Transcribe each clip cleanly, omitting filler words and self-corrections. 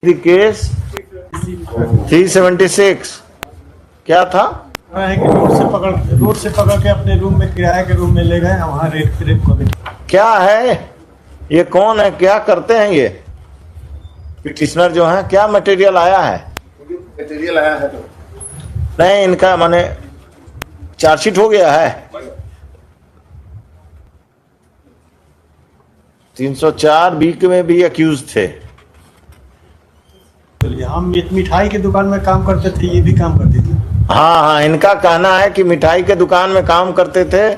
The case 376 क्या था? है कि रोड से पकड़ के अपने रूम में, किराए के रूम में ले गए, वहाँ रेप कर दी। क्या है ये? कौन है? क्या करते हैं ये पिटिशनर जो है? क्या मटेरियल आया है? मटेरियल आया है तो नहीं, इनका माने चार्जशीट हो गया है। 304 बीक में भी अक्यूज थे। चलिए, हम मिठाई की दुकान में काम करते थे, ये भी काम करती थी। हाँ हाँ, इनका कहना है कि मिठाई के दुकान में काम करते थे।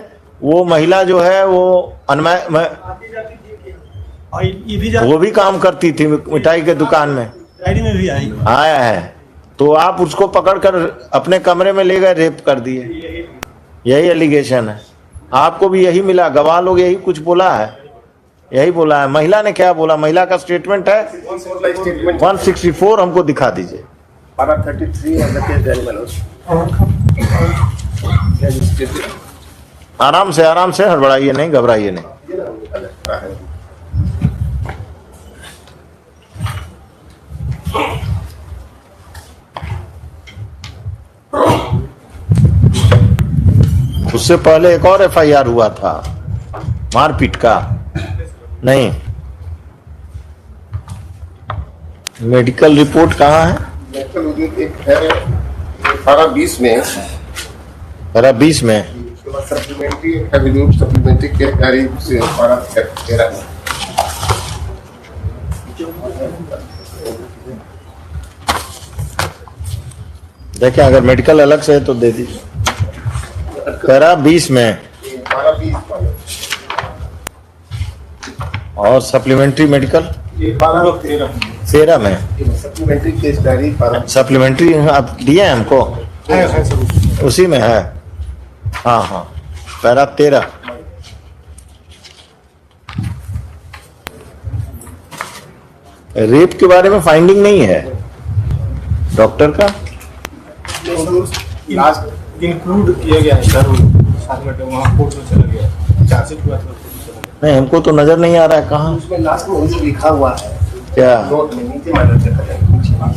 वो महिला जो है वो वो भी काम करती थी मिठाई के दुकान में। डायरी में भी आई आया है तो आप उसको पकड़कर अपने कमरे में ले गए, रेप कर दिए। यही एलिगेशन है। आपको भी यही मिला? गवाह लोग यही कुछ बोला है? यही बोला है। महिला ने क्या बोला? महिला का स्टेटमेंट है 164, हमको दिखा दीजिए। 33 आराम से हड़बड़ाइए नहीं, घबराइए नहीं। उससे पहले एक और FIR हुआ था मारपीट का। नहीं, मेडिकल रिपोर्ट कहाँ है? धारा 20 में, धारा 20 में सप्लीमेंट्री के तारीख से 13 में। देखिए, अगर मेडिकल अलग से है तो दे दीजिए। धारा 20 में और सप्लीमेंट्री मेडिकल 13 में। सप्लीमेंट्री केस डायरी सप्लीमेंट्री आप दिए हैं हमको? उसी में है। हाँ हाँ, पैरा 13। रेप के बारे में फाइंडिंग नहीं है डॉक्टर का। लास्ट इंक्लूड किया गया है सर, साथ में वहाँ कोर्ट में चला गया, चार्जशीट हुआ था। नहीं, हमको तो नजर नहीं आ रहा है। कहाँ? उसमें लास्ट में उसी लिखा हुआ है क्या? नोट में नीचे मदद करता है।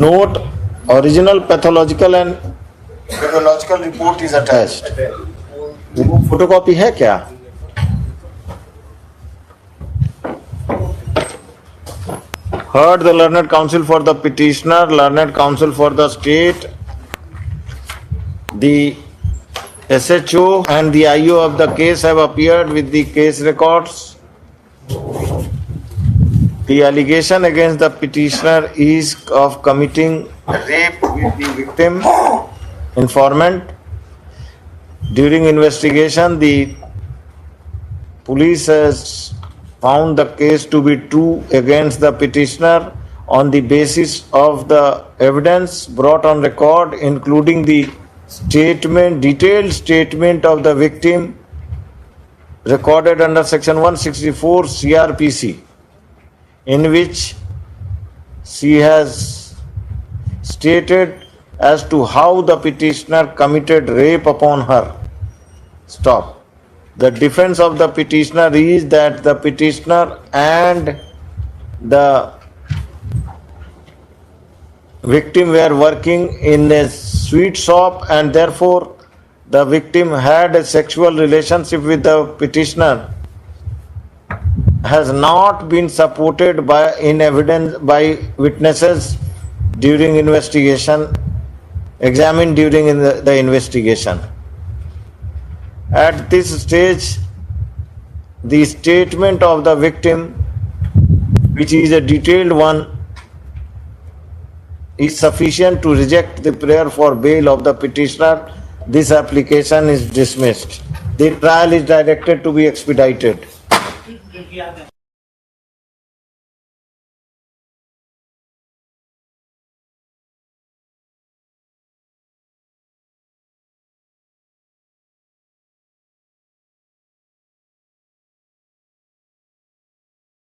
Note original pathological and radiological report is attached. वो फोटोकॉपी है क्या? Heard the learned counsel for the petitioner, learned counsel for the state, the SHO and the IO of the case have appeared with the case records. The allegation against the petitioner is of committing rape with the victim informant. During investigation, the police has found the case to be true against the petitioner on the basis of the evidence brought on record, including the detailed statement of the victim recorded under section 164 CRPC, in which she has stated as to how the petitioner committed rape upon her. Stop. The defense of the petitioner is that the petitioner and the victim were working in a sweet shop, and therefore the victim had a sexual relationship with the petitioner has not been supported by in evidence by witnesses during investigation, examined during the investigation. At this stage, the statement of the victim, which is a detailed one, is sufficient to reject the prayer for bail of the petitioner. This application is dismissed. The trial is directed to be expedited.